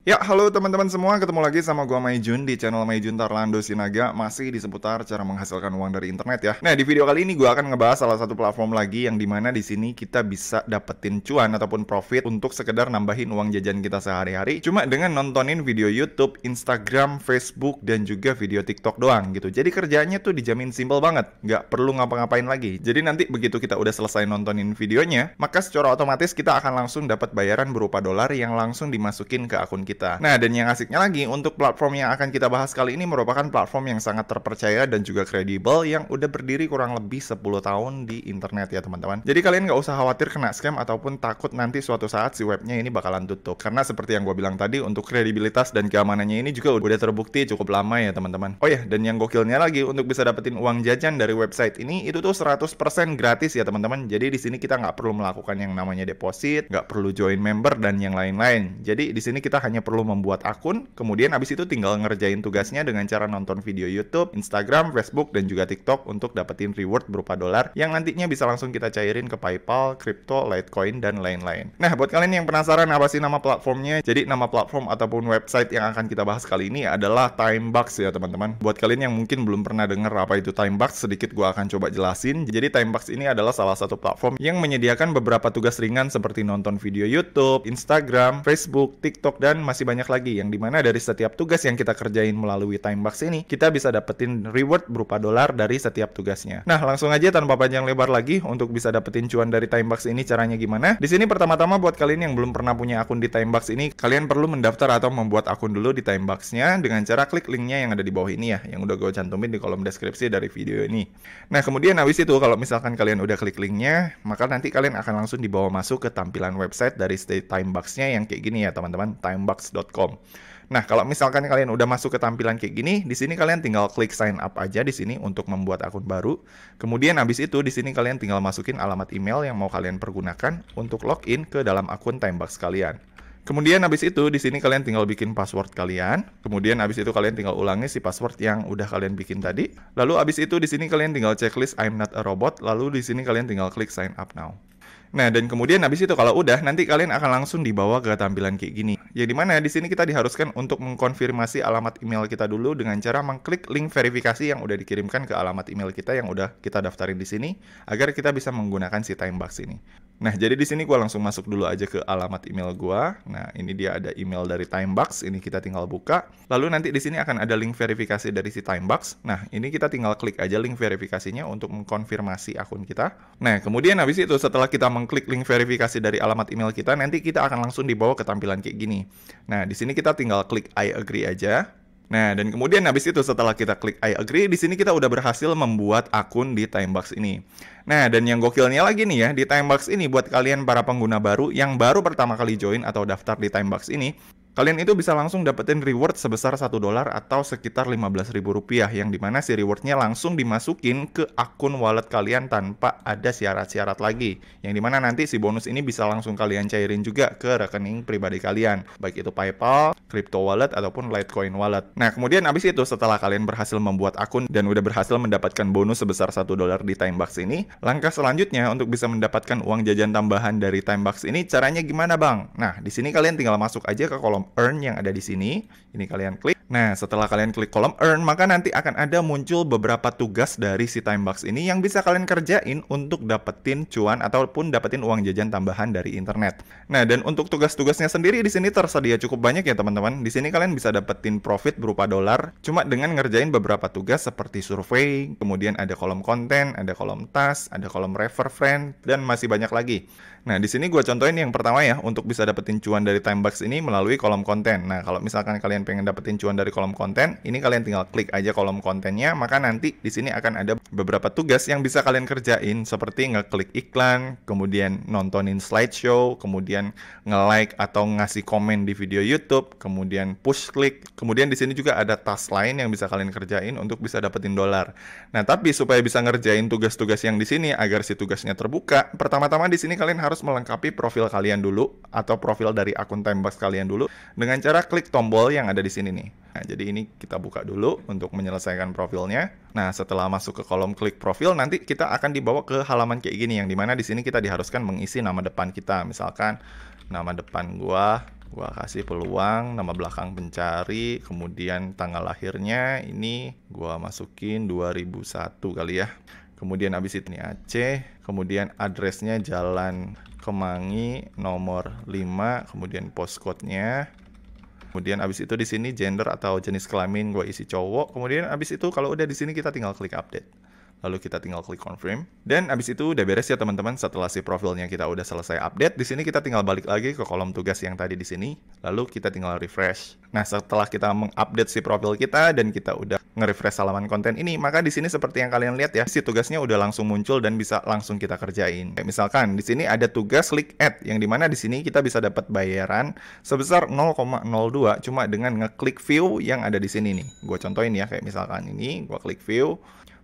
Ya, halo teman-teman semua, ketemu lagi sama gua Maijun di channel Maijun Tarlando Sinaga, masih di seputar cara menghasilkan uang dari internet ya. Nah, di video kali ini gua akan ngebahas salah satu platform lagi yang dimana di sini kita bisa dapetin cuan ataupun profit untuk sekedar nambahin uang jajan kita sehari-hari cuma dengan nontonin video YouTube, Instagram, Facebook, dan juga video TikTok doang gitu. Jadi kerjanya tuh dijamin simple banget, nggak perlu ngapa-ngapain lagi. Jadi nanti begitu kita udah selesai nontonin videonya, maka secara otomatis kita akan langsung dapat bayaran berupa dolar yang langsung dimasukin ke akun kita. Nah, dan yang asiknya lagi, untuk platform yang akan kita bahas kali ini merupakan platform yang sangat terpercaya dan juga kredibel yang udah berdiri kurang lebih 10 tahun di internet ya teman-teman. Jadi kalian nggak usah khawatir kena scam ataupun takut nanti suatu saat si webnya ini bakalan tutup. Karena seperti yang gue bilang tadi, untuk kredibilitas dan keamanannya ini juga udah terbukti cukup lama ya teman-teman. Oh ya, dan yang gokilnya lagi, untuk bisa dapetin uang jajan dari website ini, itu tuh 100% gratis ya teman-teman. Jadi di sini kita nggak perlu melakukan yang namanya deposit, nggak perlu join member dan yang lain-lain. Jadi di sini kita hanya perlu membuat akun, kemudian abis itu tinggal ngerjain tugasnya dengan cara nonton video YouTube, Instagram, Facebook, dan juga TikTok untuk dapetin reward berupa dolar yang nantinya bisa langsung kita cairin ke PayPal, crypto, Litecoin, dan lain-lain. Nah, buat kalian yang penasaran apa sih nama platformnya, jadi nama platform ataupun website yang akan kita bahas kali ini adalah Timebox ya teman-teman. Buat kalian yang mungkin belum pernah dengar apa itu Timebox, sedikit gua akan coba jelasin. Jadi Timebox ini adalah salah satu platform yang menyediakan beberapa tugas ringan seperti nonton video YouTube, Instagram, Facebook, TikTok, dan masih banyak lagi yang dimana dari setiap tugas yang kita kerjain melalui Timebox ini kita bisa dapetin reward berupa dolar dari setiap tugasnya. Nah, langsung aja tanpa panjang lebar lagi, untuk bisa dapetin cuan dari Timebox ini caranya gimana? Di sini pertama-tama buat kalian yang belum pernah punya akun di Timebox ini, kalian perlu mendaftar atau membuat akun dulu di Timebox-nya dengan cara klik linknya yang ada di bawah ini ya, yang udah gue cantumin di kolom deskripsi dari video ini. Nah, kemudian habis itu kalau misalkan kalian udah klik linknya, maka nanti kalian akan langsung dibawa masuk ke tampilan website dari Timebox-nya yang kayak gini ya teman-teman, timebox.com. Nah, kalau misalkan kalian udah masuk ke tampilan kayak gini, di sini kalian tinggal klik sign up aja di sini untuk membuat akun baru. Kemudian habis itu di sini kalian tinggal masukin alamat email yang mau kalian pergunakan untuk login ke dalam akun Timebox kalian. Kemudian habis itu di sini kalian tinggal bikin password kalian. Kemudian habis itu kalian tinggal ulangi si password yang udah kalian bikin tadi. Lalu habis itu di sini kalian tinggal checklist I'm not a robot. Lalu di sini kalian tinggal klik sign up now. Nah, dan kemudian habis itu kalau udah, nanti kalian akan langsung dibawa ke tampilan kayak gini. Ya dimana di sini kita diharuskan untuk mengkonfirmasi alamat email kita dulu dengan cara mengklik link verifikasi yang udah dikirimkan ke alamat email kita yang udah kita daftarin di sini agar kita bisa menggunakan si Timebox ini. Nah, jadi di sini gua langsung masuk dulu aja ke alamat email gua. Nah, ini dia ada email dari Timebox. Ini kita tinggal buka. Lalu nanti di sini akan ada link verifikasi dari si Timebox. Nah, ini kita tinggal klik aja link verifikasinya untuk mengkonfirmasi akun kita. Nah, kemudian habis itu setelah kita mengklik link verifikasi dari alamat email kita, nanti kita akan langsung dibawa ke tampilan kayak gini. Nah, di sini kita tinggal klik I agree aja. Nah, dan kemudian habis itu setelah kita klik I agree, di sini kita udah berhasil membuat akun di Timebox ini. Nah, dan yang gokilnya lagi nih ya, di Timebox ini buat kalian para pengguna baru yang baru pertama kali join atau daftar di Timebox ini, kalian itu bisa langsung dapetin reward sebesar $1 atau sekitar Rp15.000 yang dimana si rewardnya langsung dimasukin ke akun wallet kalian tanpa ada syarat-syarat lagi. Yang dimana nanti si bonus ini bisa langsung kalian cairin juga ke rekening pribadi kalian, baik itu PayPal, crypto wallet, ataupun Litecoin wallet. Nah, kemudian abis itu setelah kalian berhasil membuat akun dan udah berhasil mendapatkan bonus sebesar $1 di Timebox ini, langkah selanjutnya untuk bisa mendapatkan uang jajan tambahan dari Timebox ini caranya gimana bang? Nah, di sini kalian tinggal masuk aja ke kolom earn yang ada di sini. Ini kalian klik. Nah, setelah kalian klik kolom earn, maka nanti akan ada muncul beberapa tugas dari si Timebox ini yang bisa kalian kerjain untuk dapetin cuan ataupun dapetin uang jajan tambahan dari internet. Nah, dan untuk tugas-tugasnya sendiri di sini tersedia cukup banyak ya teman-teman. Di sini kalian bisa dapetin profit berupa dolar cuma dengan ngerjain beberapa tugas seperti survei, kemudian ada kolom konten, ada kolom task, ada kolom refer friend, dan masih banyak lagi. Nah, di sini gue contohin yang pertama ya, untuk bisa dapetin cuan dari Timebox ini melalui kolom konten. Nah, kalau misalkan kalian pengen dapetin cuan dari kolom konten, ini kalian tinggal klik aja kolom kontennya, maka nanti di sini akan ada beberapa tugas yang bisa kalian kerjain seperti ngeklik iklan, kemudian nontonin slideshow, kemudian nge-like atau ngasih komen di video YouTube, kemudian push click. Kemudian di sini juga ada task lain yang bisa kalian kerjain untuk bisa dapetin dolar. Nah, tapi supaya bisa ngerjain tugas-tugas yang di sini agar si tugasnya terbuka, pertama-tama di sini kalian harus melengkapi profil kalian dulu atau profil dari akun Timebox kalian dulu dengan cara klik tombol yang ada di sini nih. Nah, jadi ini kita buka dulu untuk menyelesaikan profilnya. Nah, setelah masuk ke kolom klik profil, nanti kita akan dibawa ke halaman kayak gini yang dimana di sini kita diharuskan mengisi nama depan kita, misalkan nama depan gua Gua kasih peluang, nama belakang pencari, kemudian tanggal lahirnya ini gua masukin 2001 kali ya. Kemudian habis itu ini Aceh, kemudian addressnya Jalan Kemangi nomor 5, kemudian postcode-nya. Kemudian abis itu di sini gender atau jenis kelamin gue isi cowok. Kemudian abis itu kalau udah di sini kita tinggal klik update. Lalu kita tinggal klik confirm. Dan abis itu udah beres ya teman-teman. Setelah si profilnya kita udah selesai update, di sini kita tinggal balik lagi ke kolom tugas yang tadi di sini. Lalu kita tinggal refresh. Nah, setelah kita mengupdate si profil kita dan kita udah nge-refresh halaman konten ini, maka di sini seperti yang kalian lihat ya, si tugasnya udah langsung muncul dan bisa langsung kita kerjain. Kayak misalkan di sini ada tugas klik add, yang dimana di sini kita bisa dapat bayaran sebesar 0,02 cuma dengan ngeklik view yang ada di sini nih. Gue contohin ya, kayak misalkan ini, gue klik view.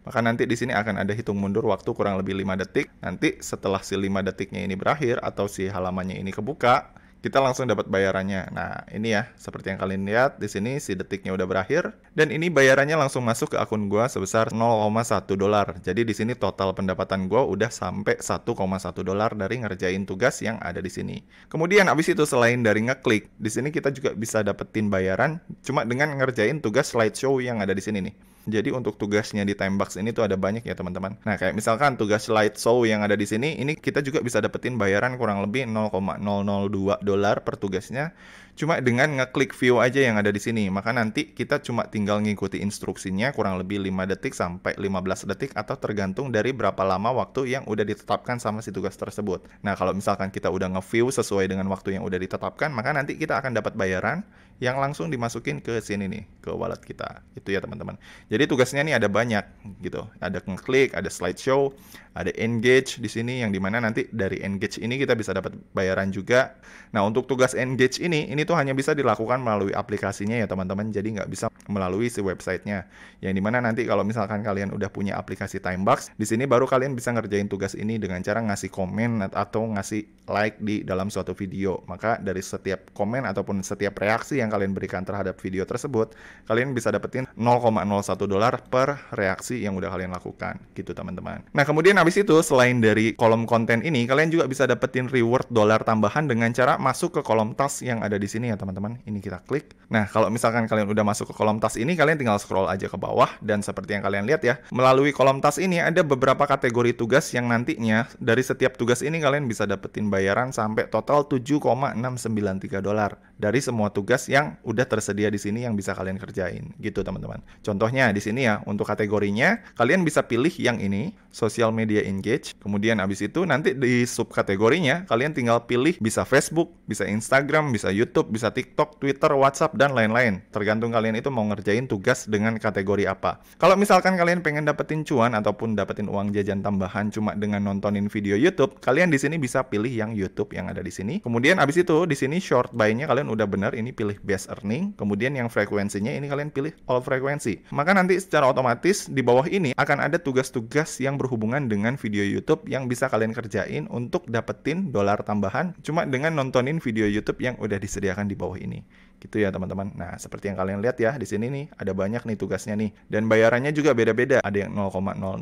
Maka nanti di sini akan ada hitung mundur waktu kurang lebih 5 detik. Nanti setelah si 5 detiknya ini berakhir atau si halamannya ini kebuka, kita langsung dapat bayarannya. Nah, ini ya, seperti yang kalian lihat di sini si detiknya udah berakhir dan ini bayarannya langsung masuk ke akun gua sebesar 0,1 dolar. Jadi di sini total pendapatan gua udah sampai 1,1 dolar dari ngerjain tugas yang ada di sini. Kemudian abis itu selain dari ngeklik, di sini kita juga bisa dapetin bayaran cuma dengan ngerjain tugas slideshow yang ada di sini nih. Jadi untuk tugasnya di Timebox ini tuh ada banyak ya teman-teman. Nah, kayak misalkan tugas slideshow yang ada di sini, ini kita juga bisa dapetin bayaran kurang lebih 0,002 dolar per tugasnya. Cuma dengan ngeklik view aja yang ada di sini. Maka nanti kita cuma tinggal ngikuti instruksinya kurang lebih 5 detik sampai 15 detik atau tergantung dari berapa lama waktu yang udah ditetapkan sama si tugas tersebut. Nah, kalau misalkan kita udah nge-view sesuai dengan waktu yang udah ditetapkan, maka nanti kita akan dapat bayaran yang langsung dimasukin ke sini nih, ke wallet kita. Itu ya teman-teman. Jadi tugasnya nih ada banyak gitu. Ada ngeklik, ada slideshow, ada engage di sini yang dimana nanti dari engage ini kita bisa dapat bayaran juga. Nah, untuk tugas engage ini tuh hanya bisa dilakukan melalui aplikasinya ya teman-teman. Jadi nggak bisa melalui si websitenya. Yang dimana nanti kalau misalkan kalian udah punya aplikasi Timebox, di sini baru kalian bisa ngerjain tugas ini dengan cara ngasih komen atau ngasih like di dalam suatu video. Maka dari setiap komen ataupun setiap reaksi yang kalian berikan terhadap video tersebut, kalian bisa dapetin 0,01 dolar per reaksi yang udah kalian lakukan gitu teman-teman. Nah, kemudian habis itu selain dari kolom konten ini, kalian juga bisa dapetin reward dolar tambahan dengan cara masuk ke kolom task yang ada di sini ya teman-teman. Ini kita klik. Nah, kalau misalkan kalian udah masuk ke kolom task ini, kalian tinggal scroll aja ke bawah dan seperti yang kalian lihat ya, melalui kolom task ini ada beberapa kategori tugas yang nantinya dari setiap tugas ini kalian bisa dapetin bayaran sampai total 7,693 dolar dari semua tugas yang udah tersedia di sini yang bisa kalian kerjain gitu teman-teman. Contohnya di sini ya, untuk kategorinya kalian bisa pilih yang ini, social media engage. Kemudian habis itu nanti di subkategorinya kalian tinggal pilih bisa Facebook, bisa Instagram, bisa YouTube, bisa TikTok, Twitter, WhatsApp dan lain-lain. Tergantung kalian itu mau ngerjain tugas dengan kategori apa. Kalau misalkan kalian pengen dapetin cuan ataupun dapetin uang jajan tambahan cuma dengan nontonin video YouTube, kalian di sini bisa pilih yang YouTube yang ada di sini. Kemudian habis itu di sini short buy-nya kalian udah benar, ini pilih best earning. Kemudian yang frekuensinya ini kalian pilih all frekuensi. Maka nanti secara otomatis di bawah ini akan ada tugas-tugas yang berhubungan dengan video YouTube yang bisa kalian kerjain untuk dapetin dolar tambahan cuma dengan nontonin video YouTube yang udah disediakan di bawah ini. Gitu ya teman-teman. Nah, seperti yang kalian lihat ya di sini nih ada banyak nih tugasnya nih dan bayarannya juga beda-beda. Ada yang 0,060,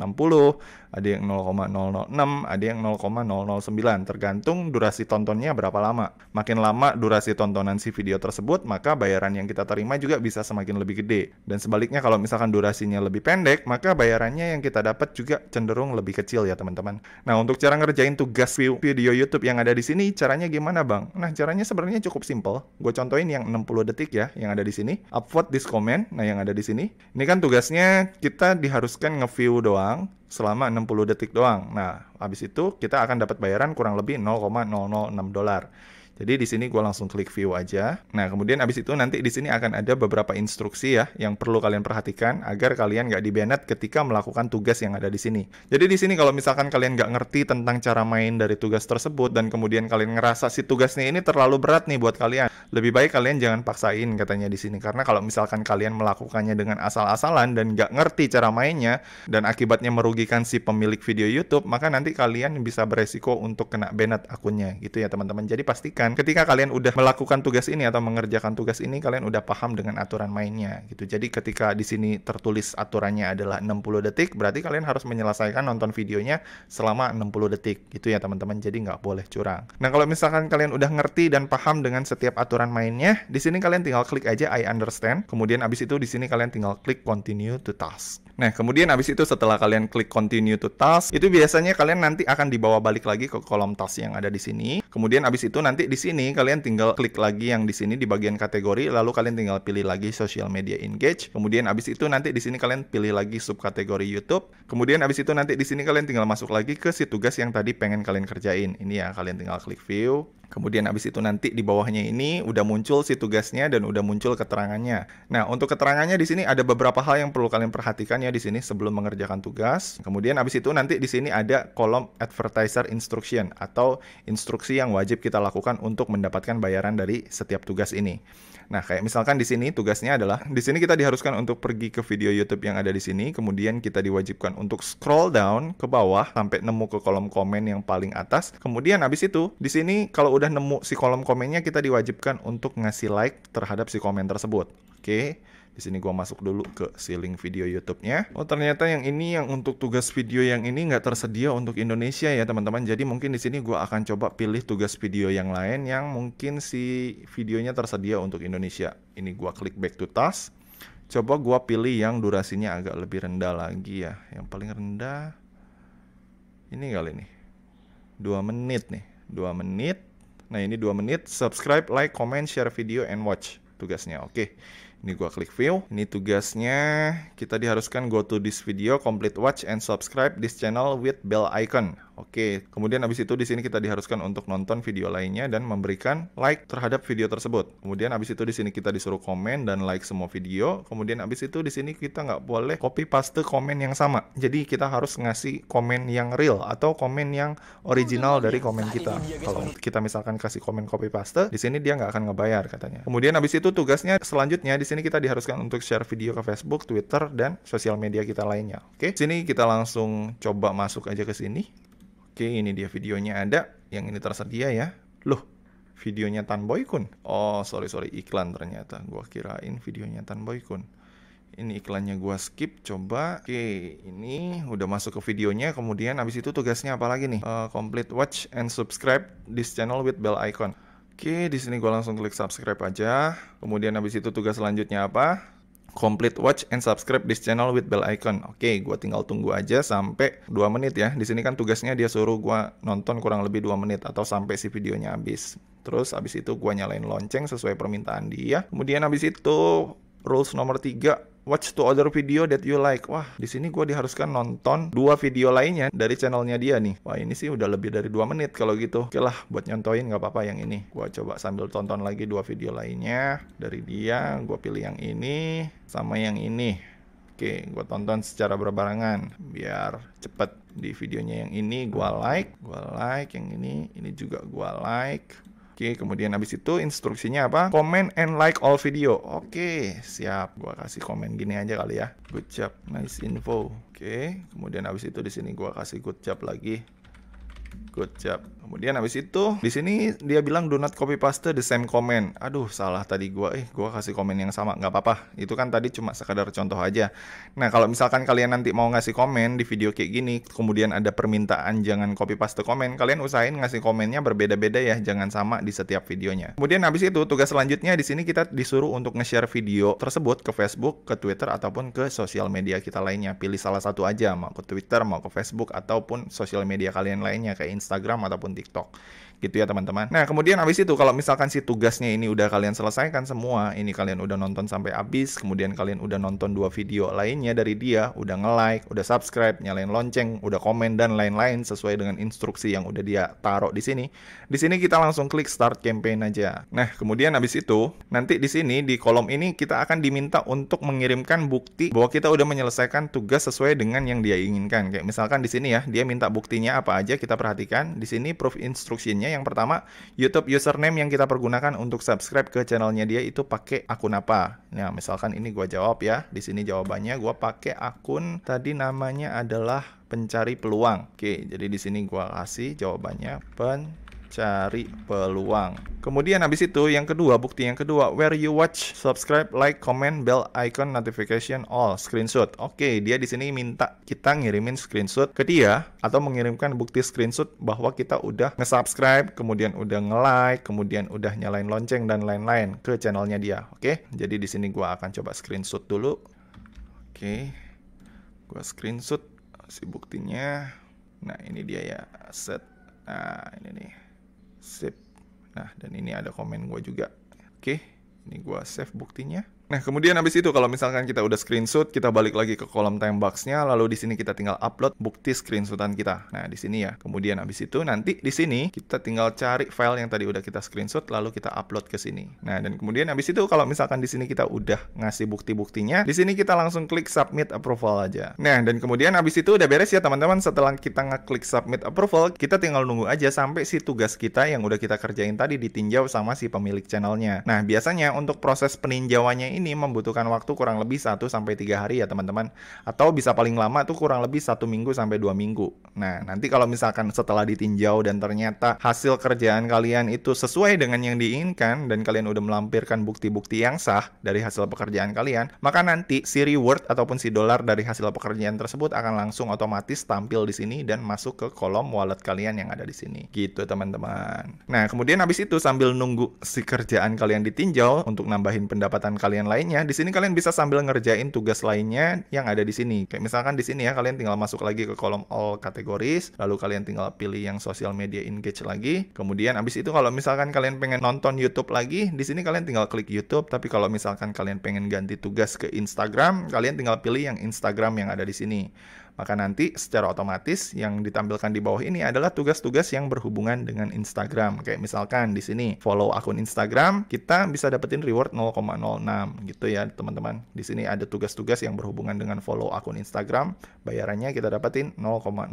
ada yang 0,006, ada yang 0,009 tergantung durasi tontonnya berapa lama. Makin lama durasi tontonan si video tersebut, maka bayaran yang kita terima juga bisa semakin lebih gede. Dan sebaliknya kalau misalkan durasinya lebih pendek, maka bayarannya yang kita dapat juga cenderung lebih kecil ya teman-teman. Nah, untuk cara ngerjain tugas video YouTube yang ada di sini, caranya gimana Bang? Nah, caranya sebenarnya cukup simple. Gue contohin yang 60 detik ya, yang ada di sini. Upvote this comment, nah yang ada di sini. Ini kan tugasnya kita diharuskan nge-view doang selama 60 detik doang. Nah, habis itu kita akan dapat bayaran kurang lebih 0,006 dolar. Jadi di sini gue langsung klik view aja. Nah, kemudian abis itu nanti di sini akan ada beberapa instruksi ya yang perlu kalian perhatikan agar kalian nggak di-banned ketika melakukan tugas yang ada di sini. Jadi di sini kalau misalkan kalian nggak ngerti tentang cara main dari tugas tersebut dan kemudian kalian ngerasa si tugasnya ini terlalu berat nih buat kalian, lebih baik kalian jangan paksain katanya di sini. Karena kalau misalkan kalian melakukannya dengan asal-asalan dan nggak ngerti cara mainnya dan akibatnya merugikan si pemilik video YouTube, maka nanti kalian bisa beresiko untuk kena banned akunnya gitu ya teman-teman. Jadi pastikan ketika kalian udah melakukan tugas ini atau mengerjakan tugas ini, kalian udah paham dengan aturan mainnya gitu. Jadi ketika di sini tertulis aturannya adalah 60 detik, berarti kalian harus menyelesaikan nonton videonya selama 60 detik gitu ya teman-teman. Jadi nggak boleh curang. Nah, kalau misalkan kalian udah ngerti dan paham dengan setiap aturan aturan mainnya. Di sini kalian tinggal klik aja I understand. Kemudian abis itu di sini kalian tinggal klik continue to task. Nah, kemudian abis itu setelah kalian klik continue to task, itu biasanya kalian nanti akan dibawa balik lagi ke kolom task yang ada di sini. Kemudian abis itu nanti di sini kalian tinggal klik lagi yang di sini di bagian kategori, lalu kalian tinggal pilih lagi social media engage. Kemudian abis itu nanti di sini kalian pilih lagi subkategori YouTube. Kemudian abis itu nanti di sini kalian tinggal masuk lagi ke si tugas yang tadi pengen kalian kerjain. Ini ya, kalian tinggal klik view. Kemudian abis itu nanti di bawahnya ini udah muncul si tugasnya dan udah muncul keterangannya. Nah, untuk keterangannya di sini ada beberapa hal yang perlu kalian perhatikan ya di sini sebelum mengerjakan tugas. Kemudian abis itu nanti di sini ada kolom advertiser instruction atau instruksi yang wajib kita lakukan untuk mendapatkan bayaran dari setiap tugas ini. Nah, kayak misalkan di sini tugasnya adalah di sini kita diharuskan untuk pergi ke video YouTube yang ada di sini, kemudian kita diwajibkan untuk scroll down ke bawah sampai nemu ke kolom komen yang paling atas. Kemudian habis itu di sini kalau udah nemu si kolom komennya, kita diwajibkan untuk ngasih like terhadap si komen tersebut. Oke. Di sini gua masuk dulu ke si link video YouTube-nya. Oh, ternyata yang ini yang untuk tugas video yang ini nggak tersedia untuk Indonesia ya, teman-teman. Jadi mungkin di sini gua akan coba pilih tugas video yang lain yang mungkin si videonya tersedia untuk Indonesia. Ini gua klik back to task. Coba gua pilih yang durasinya agak lebih rendah lagi ya. Yang paling rendah ini kali nih. 2 menit nih. 2 menit. Nah, ini 2 menit. Subscribe, like, comment, share video, and watch tugasnya. Oke. Ini gua klik view. Ini tugasnya kita diharuskan go to this video, complete watch and subscribe this channel with bell icon. Oke, kemudian habis itu di sini kita diharuskan untuk nonton video lainnya dan memberikan like terhadap video tersebut. Kemudian habis itu di sini kita disuruh komen dan like semua video. Kemudian habis itu di sini kita nggak boleh copy paste komen yang sama. Jadi kita harus ngasih komen yang real atau komen yang original dari komen kita. Kalau kita misalkan kasih komen copy paste, di sini dia nggak akan ngebayar katanya. Kemudian habis itu tugasnya selanjutnya di sini kita diharuskan untuk share video ke Facebook, Twitter, dan sosial media kita lainnya. Oke, sini kita langsung coba masuk aja ke sini. Oke, ini dia videonya ada. Yang ini tersedia ya. Loh, videonya Tan Boy Kun. Oh, sorry, iklan ternyata. Gua kirain videonya Tan Boy Kun. Ini iklannya gua skip, coba. Oke, ini udah masuk ke videonya. Kemudian habis itu tugasnya apa lagi nih? Complete watch and subscribe this channel with bell icon. Oke, di sini gua langsung klik subscribe aja. Kemudian habis itu tugas selanjutnya apa? Complete watch and subscribe this channel with bell icon. Oke, gua tinggal tunggu aja sampai 2 menit ya. Di sini kan tugasnya dia suruh gua nonton kurang lebih 2 menit atau sampai si videonya habis. Terus habis itu gua nyalain lonceng sesuai permintaan dia. Kemudian habis itu rules nomor 3, watch to other video that you like. Wah, di sini gue diharuskan nonton 2 video lainnya dari channelnya dia nih. Wah, ini sih udah lebih dari 2 menit kalau gitu. Oke lah, buat nyontoin nggak apa-apa yang ini. Gue coba sambil tonton lagi 2 video lainnya dari dia. Gue pilih yang ini sama yang ini. Oke, gue tonton secara berbarengan biar cepet. Di videonya yang ini gue like yang ini juga gue like. Oke, kemudian habis itu instruksinya apa? Comment and like all video. Oke, siap. Gua kasih komen gini aja kali ya. Good job, nice info. Oke, kemudian habis itu di sini gua kasih good job lagi. Good job. Kemudian habis itu di sini dia bilang do not copy paste the same comment. Aduh, salah tadi gua kasih komen yang sama. Nggak apa-apa. Itu kan tadi cuma sekadar contoh aja. Nah, kalau misalkan kalian nanti mau ngasih komen di video kayak gini, kemudian ada permintaan jangan copy paste komen, kalian usahain ngasih komennya berbeda-beda ya, jangan sama di setiap videonya. Kemudian habis itu tugas selanjutnya di sini kita disuruh untuk nge-share video tersebut ke Facebook, ke Twitter ataupun ke sosial media kita lainnya. Pilih salah satu aja, mau ke Twitter, mau ke Facebook ataupun sosial media kalian lainnya kayak Instagram ataupun TikTok. Gitu ya teman-teman. Nah, kemudian habis itu kalau misalkan si tugasnya ini udah kalian selesaikan semua, ini kalian udah nonton sampai habis, kemudian kalian udah nonton 2 video lainnya dari dia, udah nge-like, udah subscribe, nyalain lonceng, udah komen dan lain-lain sesuai dengan instruksi yang udah dia taruh di sini. Di sini kita langsung klik start campaign aja. Nah, kemudian habis itu nanti di sini di kolom ini kita akan diminta untuk mengirimkan bukti bahwa kita udah menyelesaikan tugas sesuai dengan yang dia inginkan. Kayak misalkan di sini ya, dia minta buktinya apa aja, kita perhatikan. Di sini proof instruksinya yang pertama, YouTube username yang kita pergunakan untuk subscribe ke channelnya dia itu pakai akun apa. Nah, misalkan ini gua jawab ya. Di sini jawabannya gua pakai akun tadi namanya adalah pencari peluang. Oke, jadi di sini gua kasih jawabannya pencari cari peluang. Kemudian habis itu yang kedua, bukti yang kedua, where you watch, subscribe, like, comment, bell icon, notification, all, screenshot. Oke, dia di sini minta kita ngirimin screenshot ke dia atau mengirimkan bukti screenshot bahwa kita udah nge-subscribe, kemudian udah nge-like, kemudian udah nyalain lonceng dan lain-lain ke channelnya dia. Oke, jadi di sini gua akan coba screenshot dulu. Oke, gua screenshot si buktinya. Nah, ini dia ya, set. Nah, ini nih, sip. Nah, dan ini ada komen gue juga. Oke, ini gue save buktinya. Nah, kemudian habis itu kalau misalkan kita udah screenshot, kita balik lagi ke kolom time box-nya, lalu di sini kita tinggal upload bukti screenshotan kita. Nah, di sini ya. Kemudian habis itu nanti di sini kita tinggal cari file yang tadi udah kita screenshot, lalu kita upload ke sini. Nah, dan kemudian habis itu kalau misalkan di sini kita udah ngasih bukti-buktinya, di sini kita langsung klik submit approval aja. Nah, dan kemudian habis itu udah beres ya teman-teman. Setelah kita ngeklik submit approval, kita tinggal nunggu aja sampai si tugas kita yang udah kita kerjain tadi ditinjau sama si pemilik channelnya. Nah, biasanya untuk proses peninjauannya ini membutuhkan waktu kurang lebih 1-3 hari ya teman-teman, atau bisa paling lama tuh kurang lebih 1 minggu sampai 2 minggu. Nah, nanti kalau misalkan setelah ditinjau dan ternyata hasil kerjaan kalian itu sesuai dengan yang diinginkan dan kalian udah melampirkan bukti-bukti yang sah dari hasil pekerjaan kalian, maka nanti si reward ataupun si dolar dari hasil pekerjaan tersebut akan langsung otomatis tampil di sini dan masuk ke kolom wallet kalian yang ada di sini. Gitu teman-teman. Nah, kemudian habis itu sambil nunggu si kerjaan kalian ditinjau untuk nambahin pendapatan kalian lainnya, di sini kalian bisa sambil ngerjain tugas lainnya yang ada di sini. Kayak misalkan di sini ya, kalian tinggal masuk lagi ke kolom all categories, lalu kalian tinggal pilih yang social media engage lagi. Kemudian abis itu kalau misalkan kalian pengen nonton YouTube lagi, di sini kalian tinggal klik YouTube. Tapi kalau misalkan kalian pengen ganti tugas ke Instagram, kalian tinggal pilih yang Instagram yang ada di sini. Maka nanti secara otomatis yang ditampilkan di bawah ini adalah tugas-tugas yang berhubungan dengan Instagram. Kayak misalkan di sini follow akun Instagram, kita bisa dapetin reward 0,06 gitu ya teman-teman. Di sini ada tugas-tugas yang berhubungan dengan follow akun Instagram, bayarannya kita dapetin 0,006.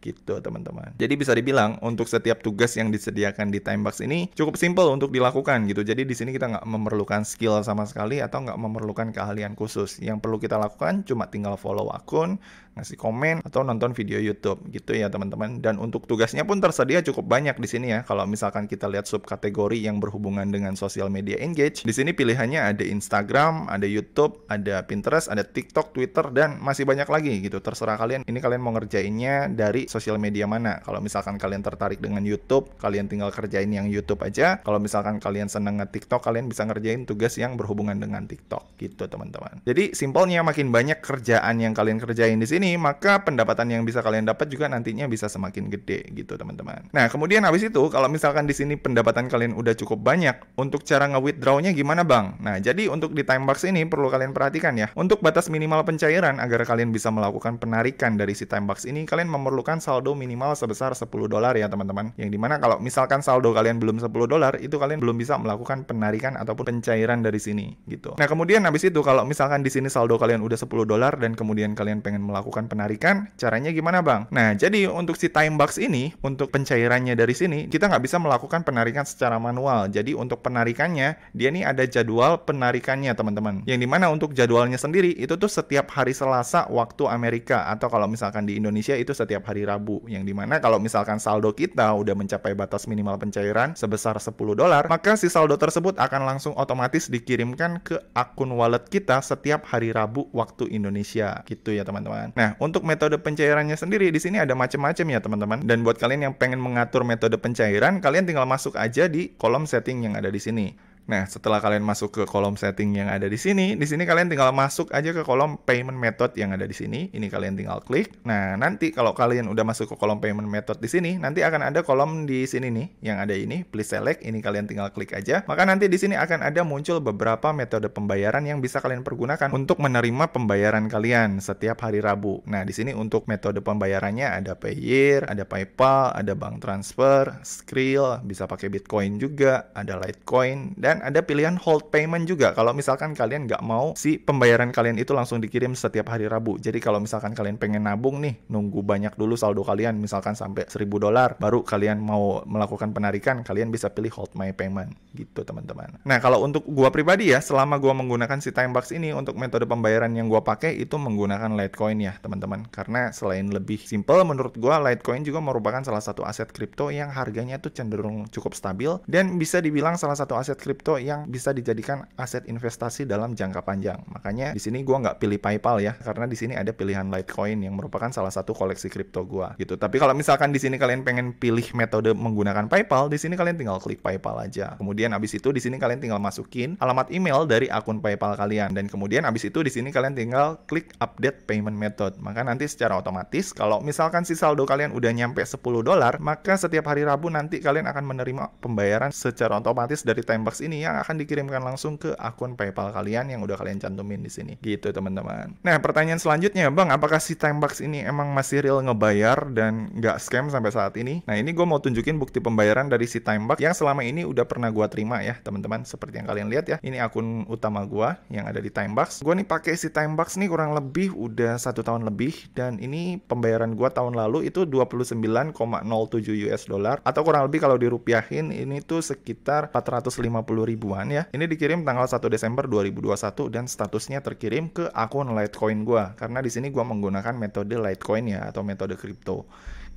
Gitu teman-teman. Jadi bisa dibilang untuk setiap tugas yang disediakan di Timebox ini cukup simple untuk dilakukan gitu. Jadi di sini kita nggak memerlukan skill sama sekali atau nggak memerlukan keahlian khusus. Yang perlu kita lakukan cuma tinggal follow akun, ngasih komen, atau nonton video YouTube gitu ya teman-teman. Dan untuk tugasnya pun tersedia cukup banyak di sini ya. Kalau misalkan kita lihat subkategori yang berhubungan dengan social media engage, di sini pilihannya ada Instagram, ada YouTube, ada Pinterest, ada TikTok, Twitter, dan masih banyak lagi gitu. Terserah kalian. Ini kalian mau ngerjainnya dari sosial media mana. Kalau misalkan kalian tertarik dengan YouTube, kalian tinggal kerjain yang YouTube aja. Kalau misalkan kalian seneng nge-TikTok, kalian bisa ngerjain tugas yang berhubungan dengan TikTok gitu teman-teman. Jadi simpelnya makin banyak kerjaan yang kalian kerjain di sini, maka pendapatan yang bisa kalian dapat juga nantinya bisa semakin gede gitu teman-teman. Nah, kemudian habis itu kalau misalkan di sini pendapatan kalian udah cukup banyak, untuk cara nge-withdraw-nya gimana bang? Nah, jadi untuk di Timebox ini perlu kalian perhatikan ya. Untuk batas minimal pencairan agar kalian bisa melakukan penarikan dari si Timebox ini, kalian memerlukan saldo minimal sebesar $10 ya teman-teman. Yang dimana kalau misalkan saldo kalian belum $10, itu kalian belum bisa melakukan penarikan ataupun pencairan dari sini gitu. Nah, kemudian habis itu kalau misalkan di sini saldo kalian udah $10 dan kemudian kalian pengen melakukan penarikan, caranya gimana bang? Nah, jadi untuk si Timebox ini, untuk pencairannya dari sini, kita nggak bisa melakukan penarikan secara manual. Jadi untuk penarikannya, dia nih ada jadwal penarikannya teman-teman. Yang dimana untuk jadwalnya sendiri, itu tuh setiap hari Selasa waktu Amerika, atau kalau misalkan di Indonesia itu setiap hari Rabu. Yang dimana kalau misalkan saldo kita udah mencapai batas minimal pencairan sebesar $10, maka si saldo tersebut akan langsung otomatis dikirimkan ke akun wallet kita setiap hari Rabu waktu Indonesia. Gitu ya teman-teman. Nah, untuk metode pencairannya sendiri di sini ada macam-macam ya teman-teman. Dan buat kalian yang pengen mengatur metode pencairan, kalian tinggal masuk aja di kolom setting yang ada di sini. Nah, setelah kalian masuk ke kolom setting yang ada di sini kalian tinggal masuk aja ke kolom payment method yang ada di sini. Ini kalian tinggal klik. Nah, nanti kalau kalian udah masuk ke kolom payment method di sini, nanti akan ada kolom di sini nih yang ada ini, please select. Ini kalian tinggal klik aja. Maka nanti di sini akan ada muncul beberapa metode pembayaran yang bisa kalian pergunakan untuk menerima pembayaran kalian setiap hari Rabu. Nah, di sini untuk metode pembayarannya ada Payeer, ada PayPal, ada bank transfer, Skrill, bisa pakai Bitcoin juga, ada Litecoin, dan kemudian ada pilihan hold payment juga. Kalau misalkan kalian nggak mau si pembayaran kalian itu langsung dikirim setiap hari Rabu. Jadi kalau misalkan kalian pengen nabung nih, nunggu banyak dulu saldo kalian, misalkan sampai $1.000, baru kalian mau melakukan penarikan, kalian bisa pilih hold my payment gitu teman-teman. Nah kalau untuk gua pribadi ya, selama gua menggunakan si Timebox ini, untuk metode pembayaran yang gua pakai itu menggunakan Litecoin ya teman-teman. Karena selain lebih simple, menurut gua Litecoin juga merupakan salah satu aset kripto yang harganya tuh cenderung cukup stabil dan bisa dibilang salah satu aset kripto yang bisa dijadikan aset investasi dalam jangka panjang. Makanya di sini gua nggak pilih PayPal ya, karena di sini ada pilihan Litecoin yang merupakan salah satu koleksi kripto gua gitu. Tapi kalau misalkan di sini kalian pengen pilih metode menggunakan PayPal, di sini kalian tinggal klik PayPal aja. Kemudian abis itu di sini kalian tinggal masukin alamat email dari akun PayPal kalian, dan kemudian abis itu di sini kalian tinggal klik update payment method. Maka nanti secara otomatis kalau misalkan si saldo kalian udah nyampe $10, maka setiap hari Rabu nanti kalian akan menerima pembayaran secara otomatis dari Timebox ini yang akan dikirimkan langsung ke akun PayPal kalian yang udah kalian cantumin di sini. Gitu teman-teman. Nah, pertanyaan selanjutnya, Bang, apakah si Timebox ini emang masih real ngebayar dan nggak scam sampai saat ini? Nah, ini gue mau tunjukin bukti pembayaran dari si Timebox yang selama ini udah pernah gue terima ya, teman-teman. Seperti yang kalian lihat ya, ini akun utama gue yang ada di Timebox. Gue nih pakai si Timebox nih kurang lebih udah 1 tahun lebih, dan ini pembayaran gue tahun lalu itu 29,07 US dollar, atau kurang lebih kalau dirupiahin ini tuh sekitar 450 ribuan ya. Ini dikirim tanggal 1 Desember 2021 dan statusnya terkirim ke akun Litecoin gue, karena di sini gue menggunakan metode Litecoin ya, atau metode kripto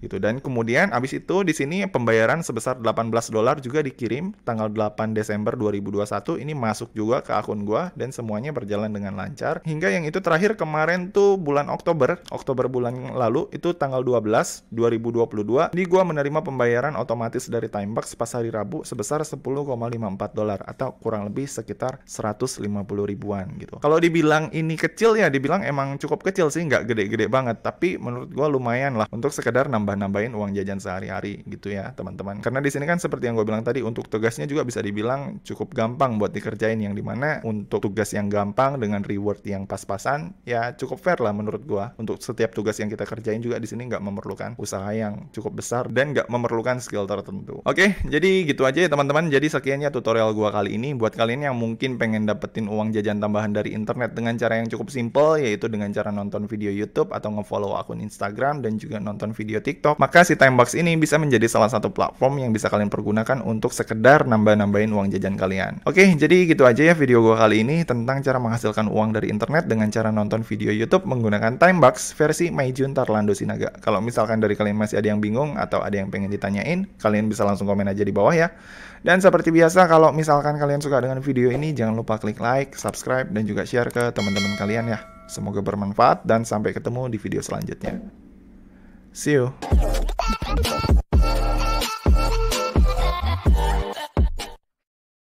gitu. Dan kemudian abis itu di sini pembayaran sebesar $18 juga dikirim tanggal 8 Desember 2021. Ini masuk juga ke akun gua dan semuanya berjalan dengan lancar hingga yang itu terakhir kemarin tuh bulan Oktober bulan lalu itu tanggal 12 2022. Ini gua menerima pembayaran otomatis dari Timebox pas hari Rabu sebesar $10,54 atau kurang lebih sekitar 150 ribuan gitu. Kalau dibilang ini kecil ya, dibilang emang cukup kecil sih, nggak gede-gede banget, tapi menurut gua lumayan lah untuk sekedar nambahin uang jajan sehari-hari gitu ya teman-teman. Karena di sini kan seperti yang gue bilang tadi, untuk tugasnya juga bisa dibilang cukup gampang buat dikerjain, yang dimana untuk tugas yang gampang dengan reward yang pas-pasan ya cukup fair lah menurut gue. Untuk setiap tugas yang kita kerjain juga di sini nggak memerlukan usaha yang cukup besar dan nggak memerlukan skill tertentu. Oke, jadi gitu aja ya teman-teman. Jadi sekiannya tutorial gue kali ini. Buat kalian yang mungkin pengen dapetin uang jajan tambahan dari internet dengan cara yang cukup simple, yaitu dengan cara nonton video YouTube atau nge-follow akun Instagram dan juga nonton video TikTok, maka si Timebox ini bisa menjadi salah satu platform yang bisa kalian pergunakan untuk sekedar nambah-nambahin uang jajan kalian. Oke, jadi gitu aja ya video gue kali ini tentang cara menghasilkan uang dari internet dengan cara nonton video YouTube menggunakan Timebox versi Maijun Tarlando Sinaga. Kalau misalkan dari kalian masih ada yang bingung atau ada yang pengen ditanyain, kalian bisa langsung komen aja di bawah ya. Dan seperti biasa, kalau misalkan kalian suka dengan video ini, jangan lupa klik like, subscribe, dan juga share ke teman-teman kalian ya. Semoga bermanfaat dan sampai ketemu di video selanjutnya. See you.